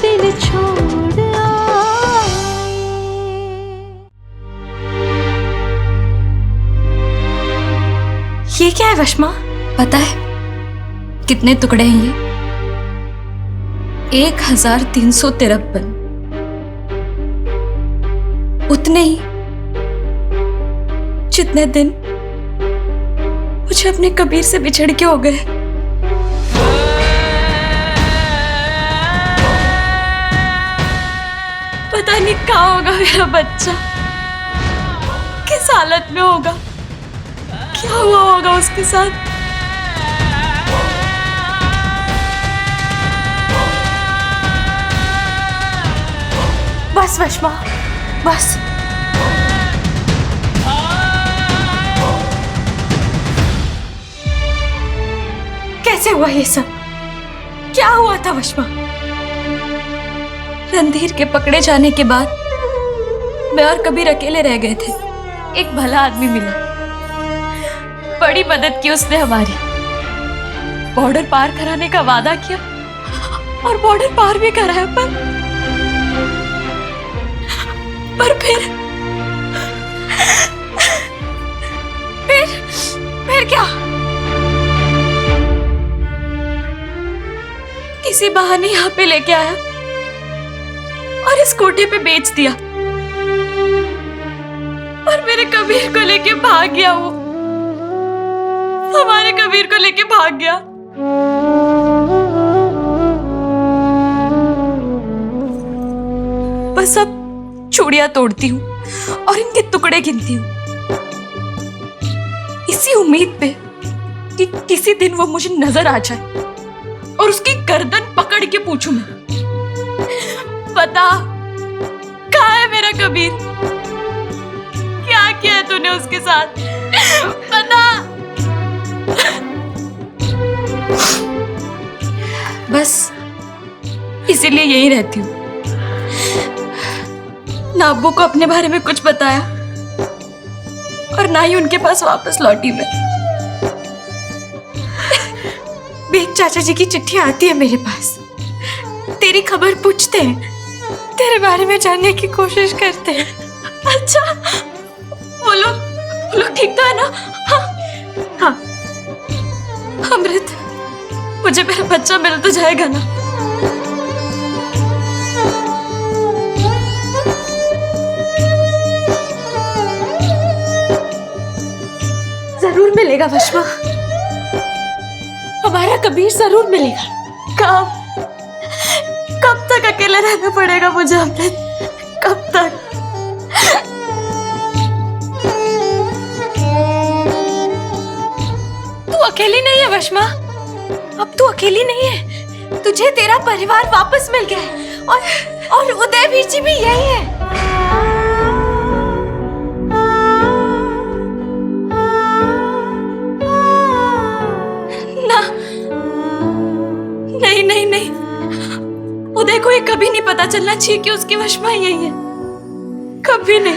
दिल छोड़ आए। ये क्या है वशमा? पता है कितने टुकड़े हैं ये? 1353। उतने ही जितने दिन मुझे अपने कबीर से बिछड़ के हो गए। पता नहीं कहाँ होगा मेरा बच्चा, किस हालत में होगा, क्या हुआ होगा उसके साथ। बस वशमा, बस। कैसे हुआ ये सब? क्या हुआ था वशमा? रणधीर के पकड़े जाने के बाद मैं और कबीर अकेले रह गए थे। एक भला आदमी मिला, बड़ी मदद की उसने हमारी। बॉर्डर पार कराने का वादा किया और बॉर्डर पार भी कराया, पर फिर क्या? किसी बहाने यहाँ पे लेके आया और इस कोठे पे बेच दिया और मेरे कबीर को लेके भाग गया। वो हमारे कबीर को लेके भाग गया। बस अब चूड़ियां तोड़ती हूँ और इनके टुकड़े गिनती हूँ, इसी उम्मीद पे कि किसी दिन वो मुझे नजर आ जाए और उसकी गर्दन पकड़ के पूछूं मैं, बता कहाँ है मेरा कबीर? क्या किया है तूने उसके साथ? बता। बस इसीलिए यही रहती हूँ, ना अब्बू को अपने बारे में कुछ बताया और ना ही उनके पास वापस लौटी मैं। बेग चाचा जी की चिट्ठी आती है मेरे पास, तेरी खबर पूछते हैं, तेरे बारे में जानने की कोशिश करते हैं। अच्छा, वो लोग ठीक तो है ना? हाँ। अमृत, मुझे मेरा बच्चा मिल तो जाएगा ना? जरूर मिलेगा वशमा, हमारा कबीर जरूर मिलेगा। कब तक अकेले रहना पड़ेगा मुझे अमृत? कब तक? तू अकेली नहीं है वशमा, अब तू अकेली नहीं है। तुझे तेरा परिवार वापस मिल गया है और उदयवीर जी भी यही है। नहीं, उदय को ये कभी नहीं पता चलना चाहिए कि उसकी वशमा यही है, कभी नहीं।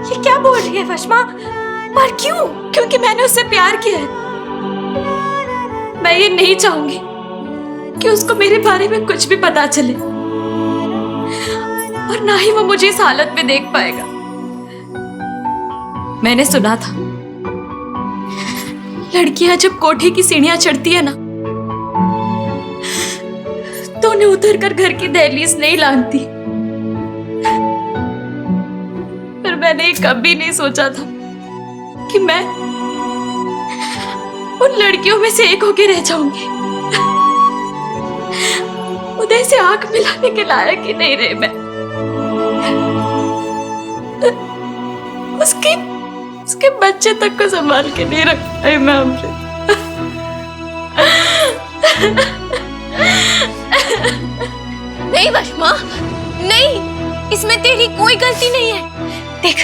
ये क्या बोल रही है वशमा? पर क्यों? क्योंकि मैंने उससे प्यार किया है। मैं ये नहीं चाहूंगी कि उसको मेरे बारे में कुछ भी पता चले और ना ही वो मुझे इस हालत में देख पाएगा। मैंने सुना था लड़कियां जब कोठे की सीढ़ियां चढ़ती है ना तो उन्हें उतर कर घर की दहलीज नहीं लांघती, पर मैंने कभी नहीं सोचा था कि मैं उन लड़कियों में से एक होके रह जाऊंगी। उदय से आंख मिलाने के लायक ही नहीं रहे मैं। उसके बच्चे तक को संभाल के नहीं रख पाई मैं अमृत। नहीं वशमा, नहीं, इसमें तेरी कोई गलती नहीं है। देख,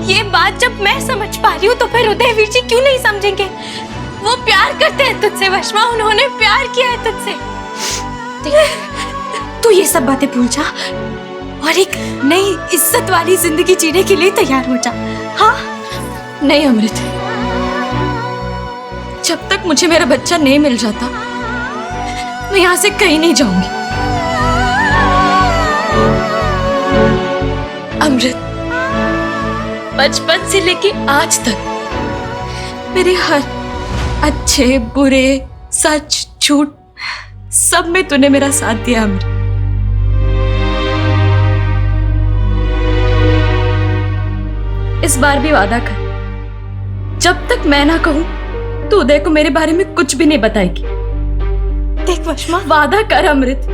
ये बात जब मैं समझ पा रही हूँ तो फिर उदयवीर जी क्यों नहीं समझेंगे? वो प्यार करते हैं तुझसे वशमा, उन्होंने प्यार किया है तुझसे। देख, तू ये सब बातें भूल जा और एक नई इज्जत वाली जिंदगी जीने के लिए तैयार हो जा। हाँ? नहीं अमृत, जब तक मुझे मेरा बच्चा नहीं मिल जाता मैं यहाँ से कहीं नहीं जाऊंगी। अमृत, बचपन से लेके आज तक मेरे हर अच्छे बुरे सच झूठ सब में तूने मेरा साथ दिया अमृत। इस बार भी वादा कर, जब तक मैं ना कहूं तू उदय को मेरे बारे में कुछ भी नहीं बताएगी। देख वशमा, वादा कर अमृत।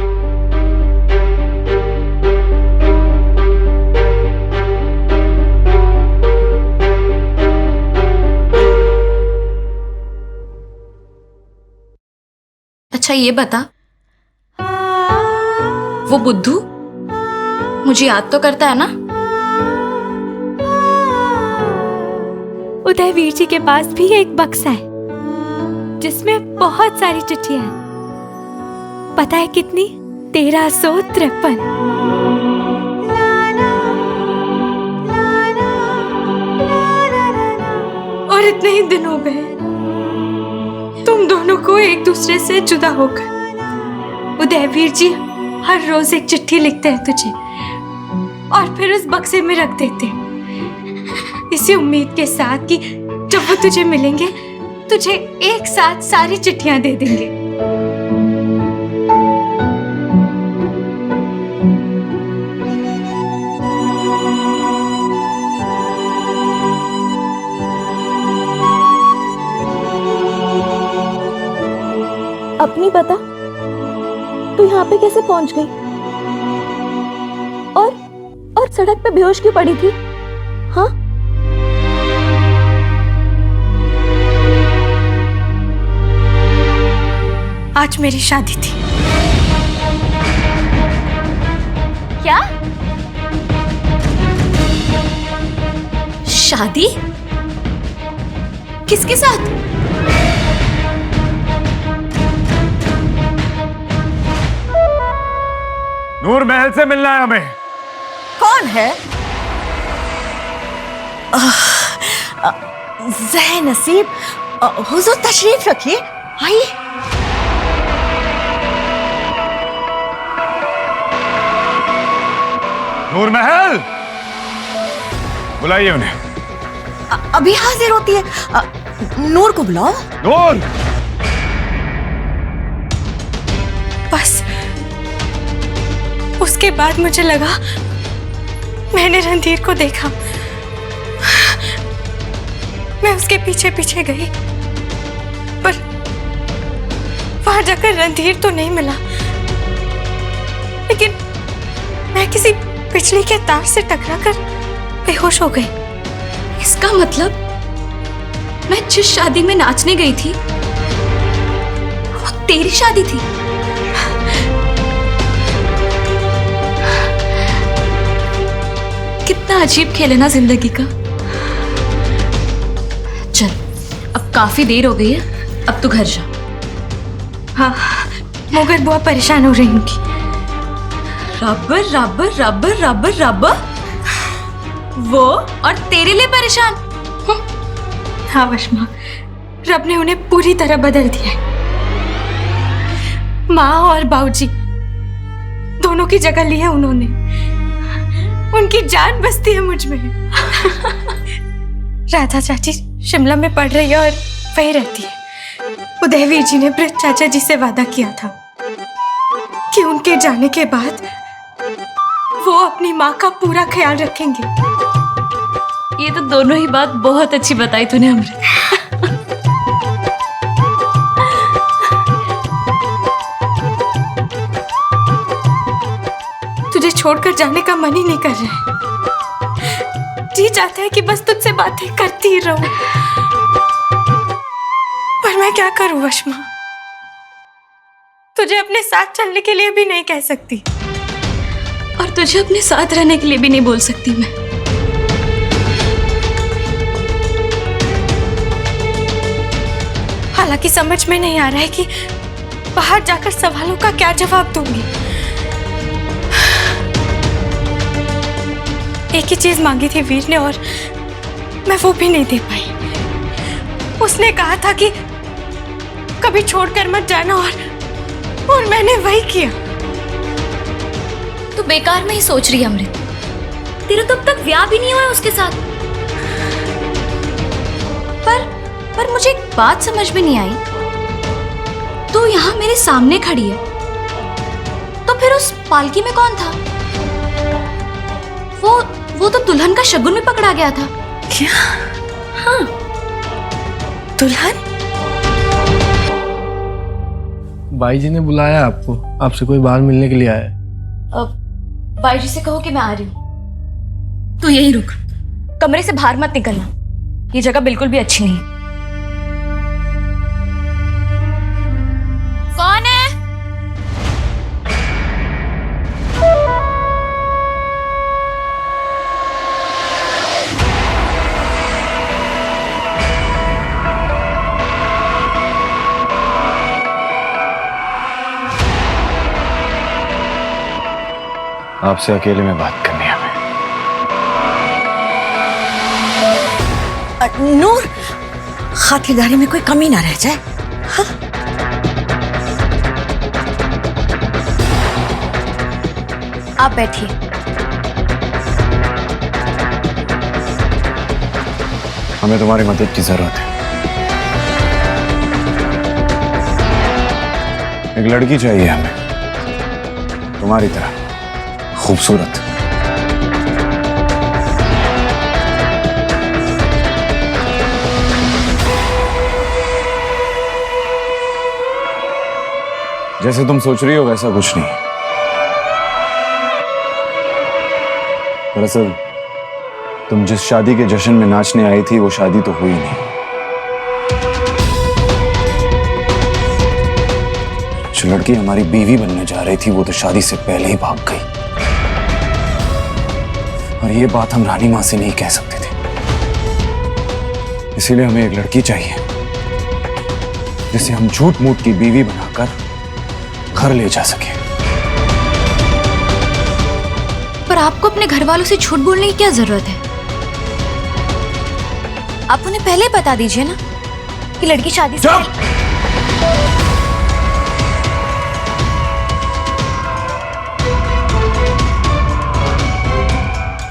अच्छा ये बता, वो बुद्धू मुझे याद तो करता है ना? उदय वीर जी के पास भी एक बक्सा है जिसमें बहुत सारी चिट्ठियां हैं। पता है कितनी? 1353। और इतने ही दिन हो गए तुम दोनों को एक दूसरे से जुदा होकर। उदयवीर जी हर रोज एक चिट्ठी लिखते हैं तुझे और फिर उस बक्से में रख देते हैं, इसी उम्मीद के साथ कि जब वो तुझे मिलेंगे तुझे एक साथ सारी चिट्ठियां दे देंगे। अपनी बता, तू यहाँ पे कैसे पहुंच गई? और सड़क पे बेहोश क्यों पड़ी थी? हाँ? आज मेरी शादी थी। क्या? शादी? किसके साथ? नूर महल से मिलना है हमें। कौन है? ज़ह नसीब, हुजूर तशरीफ रखिए, आइए। नूर महल, बुलाइए उन्हें। अभी हाजिर होती है। नूर को बुलाओ। नूर! बस उसके बाद मुझे लगा मैंने रणधीर को देखा। मैं उसके पीछे पीछे गई पर वहां जाकर रणधीर तो नहीं मिला, लेकिन मैं किसी बिजली के तार से टकराकर बेहोश हो गई। इसका मतलब मैं जिस शादी में नाचने गई थी वो तेरी शादी थी। कितना अजीब खेल है ना जिंदगी का। चल, अब काफी देर हो गई है, अब तू घर जा। हाँ, मगर बुआ परेशान हो रही उनकी। Rubber rubber rubber rubber rubber, वो और तेरे लिए परेशान। हाँ वशमा, रब ने उन्हें पूरी तरह बदल दिया है। माँ और बाबूजी दोनों की जगह ली है उन्होंने। उनकी जान बसती है मुझ में। राधा चाची शिमला में पढ़ रही है और वहीं रहती है। उदयवीर जी ने ब्रज चाचा जी से वादा किया था कि उनके जाने के बाद वो अपनी माँ का पूरा ख्याल रखेंगे। ये तो दोनों ही बात बहुत अच्छी बताई तूने अमृत। तुझे छोड़कर जाने का मन ही नहीं कर रहा है। जी चाहता है कि बस तुझसे बातें करती ही रहूं, पर मैं क्या करूं वशमा? तुझे अपने साथ चलने के लिए भी नहीं कह सकती और तुझे अपने साथ रहने के लिए भी नहीं बोल सकती मैं। हालांकि समझ में नहीं आ रहा है कि बाहर जाकर सवालों का क्या जवाब दूंगी। एक ही चीज मांगी थी वीर ने और मैं वो भी नहीं दे पाई। उसने कहा था कि कभी छोड़कर मत जाना और मैंने वही किया। तू बेकार में ही सोच रही है अमृत। तेरा तो अब तक ब्याह भी नहीं हुआ है उसके साथ। पर मुझे एक बात समझ में नहीं आई, तू यहाँ मेरे सामने खड़ी है, तो फिर उस पालकी में कौन था? वो तो दुल्हन का शगुन में पकड़ा गया था। क्या? हाँ, दुल्हन? भाई जी ने बुलाया आपको, आपसे कोई बाहर मिलने के लिए आया है। भाई जी से कहो कि मैं आ रही हूँ। तू यही रुक, कमरे से बाहर मत निकलना, ये जगह बिल्कुल भी अच्छी नहीं है। कौन है? आपसे अकेले में बात करनी है हमें। नूर, खातिरदारी में कोई कमी ना रह जाए। हाँ? आप बैठिए। हमें तुम्हारी मदद की जरूरत है। एक लड़की चाहिए हमें, तुम्हारी तरह खूबसूरत। जैसे तुम सोच रही हो वैसा कुछ नहीं। दरअसल तुम जिस शादी के जश्न में नाचने आई थी वो शादी तो हुई नहीं। जो लड़की हमारी बीवी बनने जा रही थी वो तो शादी से पहले ही भाग गई। और ये बात हम रानी मां से नहीं कह सकते थे, इसीलिए हमें एक लड़की चाहिए जिसे हम झूठ मूठ की बीवी बनाकर घर ले जा सके। पर आपको अपने घर वालों से झूठ बोलने की क्या जरूरत है? आप उन्हें पहले ही बता दीजिए ना कि लड़की शादी से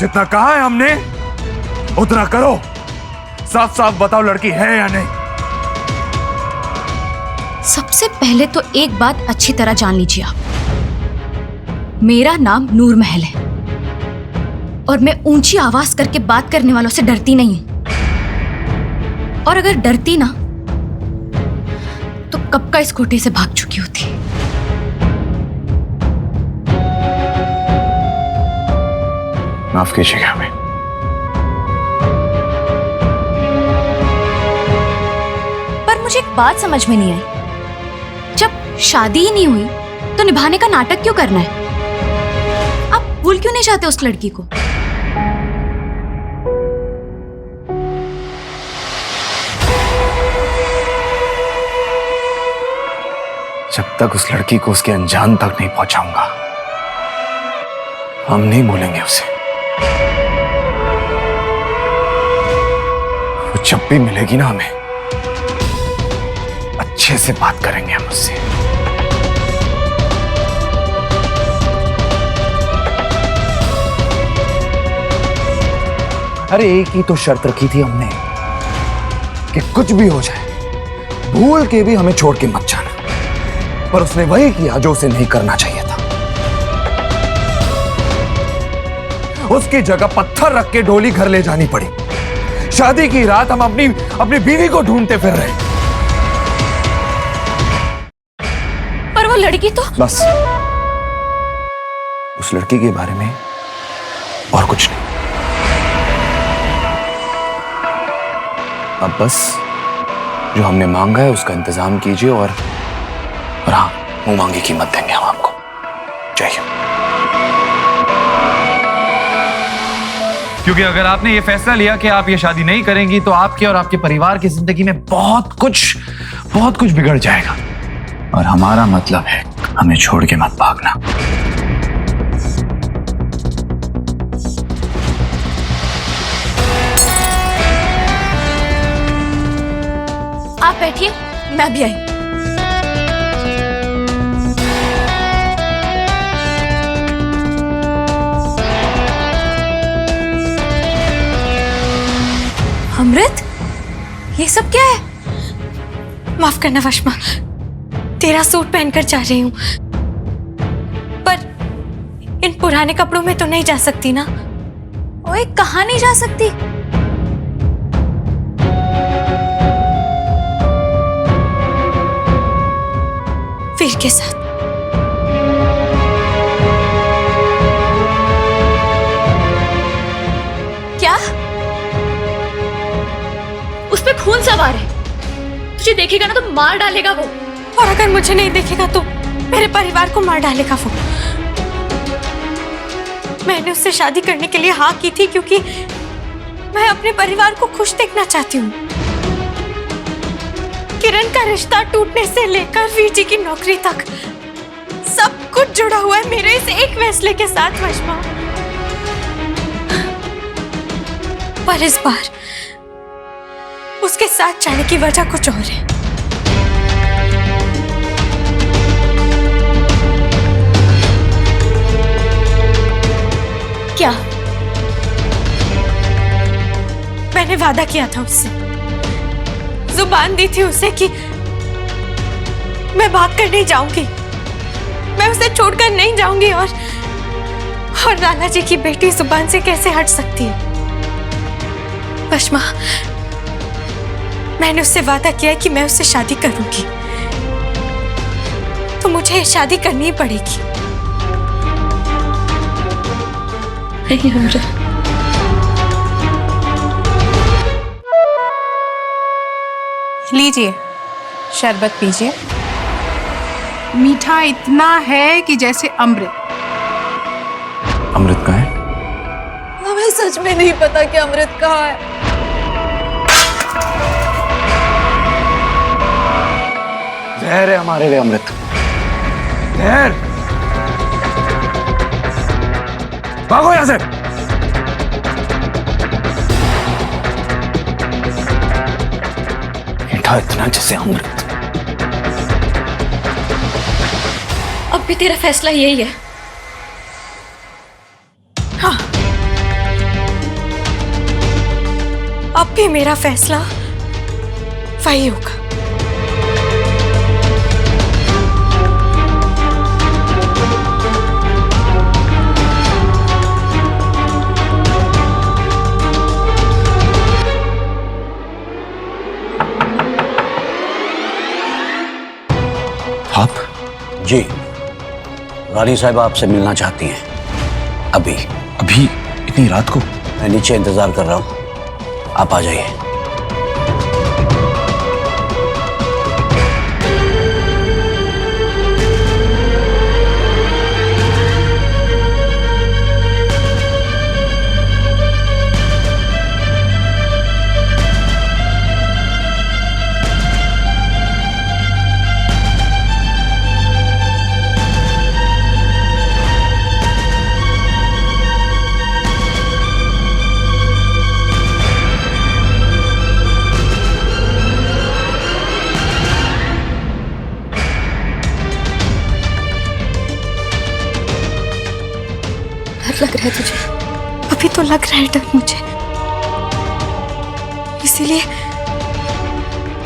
जितना कहा है हमने उतना करो। साफ साफ बताओ लड़की है या नहीं। सबसे पहले तो एक बात अच्छी तरह जान लीजिए आप, मेरा नाम नूर महल है और मैं ऊंची आवाज करके बात करने वालों से डरती नहीं हूं। और अगर डरती ना तो कब का इस कोठे से भाग चुकी होती। माफ कीजिएगा हमें। पर मुझे एक बात समझ में नहीं आई, जब शादी ही नहीं हुई तो निभाने का नाटक क्यों करना है? आप भूल क्यों नहीं चाहते उस लड़की को? जब तक उस लड़की को उसके अनजान तक नहीं पहुंचाऊंगा हम नहीं भूलेंगे उसे। वो जब भी मिलेगी ना हमें अच्छे से बात करेंगे हम उससे। अरे एक ही तो शर्त रखी थी हमने कि कुछ भी हो जाए भूल के भी हमें छोड़ के मत जाना, पर उसने वही किया जो उसे नहीं करना चाहिए था। उसकी जगह पत्थर रख के डोली घर ले जानी पड़ी। शादी की रात हम अपनी बीवी को ढूंढते फिर रहे। पर वो लड़की तो बस उस लड़की के बारे में और कुछ नहीं। अब बस जो हमने मांगा है उसका इंतजाम कीजिए और हाँ, मुंह मांगी कीमत देंगे हम आपको। जय हिंद। क्योंकि अगर आपने ये फैसला लिया कि आप ये शादी नहीं करेंगी तो आपके और आपके परिवार की जिंदगी में बहुत कुछ बिगड़ जाएगा। और हमारा मतलब है हमें छोड़ के मत भागना। आप बैठिए, मैं भी आई। ये सब क्या है? माफ करना वशमा, तेरा सूट पहनकर जा रही हूँ, पर इन पुराने कपड़ों में तो नहीं जा सकती ना। ओए, कहाँ नहीं जा सकती? वीर के साथ। क्या? उस पे खून सवार है, तुझे देखेगा ना तो मार डालेगा वो। और अगर मुझे नहीं देखेगा तो मेरे परिवार को मार डालेगा वो। मैंने उससे शादी करने के लिए हाँ की थी क्योंकि मैं अपने परिवार को खुश देखना चाहती हूँ। किरण का रिश्ता टूटने से लेकर वीर जी की नौकरी तक सब कुछ जुड़ा हुआ है मेरे इस एक फैसले के साथ वशमा। पर इस बार उसके साथ जाने की वजह कुछ और है। क्या? मैंने वादा किया था उससे, जुबान दी थी उसे कि मैं भाग कर नहीं जाऊंगी, मैं उसे छोड़कर नहीं जाऊंगी। और लाला जी की बेटी जुबान से कैसे हट सकती है? वशमा, मैंने उससे वादा किया है कि मैं उससे शादी करूंगी, तो मुझे शादी करनी ही पड़ेगी। नहीं अमृत, लीजिए शरबत पीजिए। मीठा इतना है कि जैसे अमृत। अमृत कहाँ है? हमें सच में नहीं पता कि अमृत कहाँ है। जहर है हमारे लिए अमृत, जहर। भागो यहां से। मीठा इतना जैसे अमृत। अब भी तेरा फैसला यही है? हाँ, अब भी मेरा फैसला वही होगा। आप? जी, रानी साहिबा आपसे मिलना चाहती हैं। अभी अभी इतनी रात को? मैं नीचे इंतजार कर रहा हूं, आप आ जाइए। लग रहा है तुझे? अभी तो लग रहा है डर मुझे, इसीलिए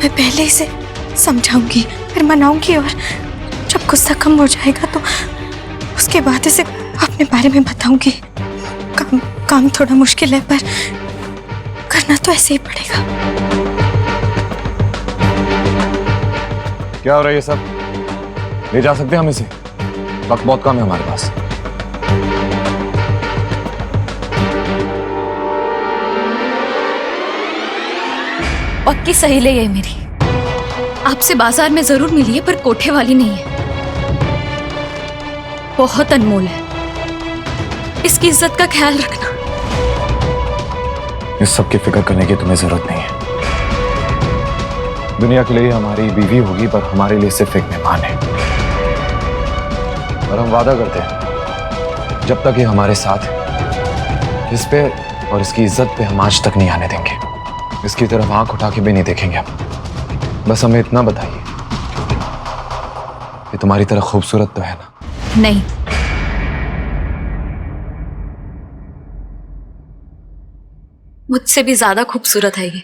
मैं पहले इसे समझाऊंगी, फिर मनाऊंगी, और जब गुस्सा कम हो जाएगा तो उसके बाद इसे अपने बारे में बताऊंगी। काम थोड़ा मुश्किल है पर करना तो ऐसे ही पड़ेगा। क्या हो रहा है ये सब? ले जा सकते हैं हम इसे? वक्त बहुत कम है हमारे पास। पक्की सहेली है मेरी, आपसे बाजार में जरूर मिली है पर कोठे वाली नहीं है। बहुत अनमोल है, इसकी इज्जत का ख्याल रखना। इस सब की फिक्र करने की तुम्हें जरूरत नहीं है। दुनिया के लिए हमारी बीवी होगी पर हमारे लिए सिर्फ एक मेहमान है। और हम वादा करते हैं जब तक ये हमारे साथ है, इस पे और इसकी इज्जत पे हम आज तक नहीं आने देंगे। इसकी तरफ आंख उठा के भी नहीं देखेंगे हम। बस हमें इतना बताइए कि तुम्हारी तरह खूबसूरत तो है ना? नहीं, मुझसे भी ज्यादा खूबसूरत है ये।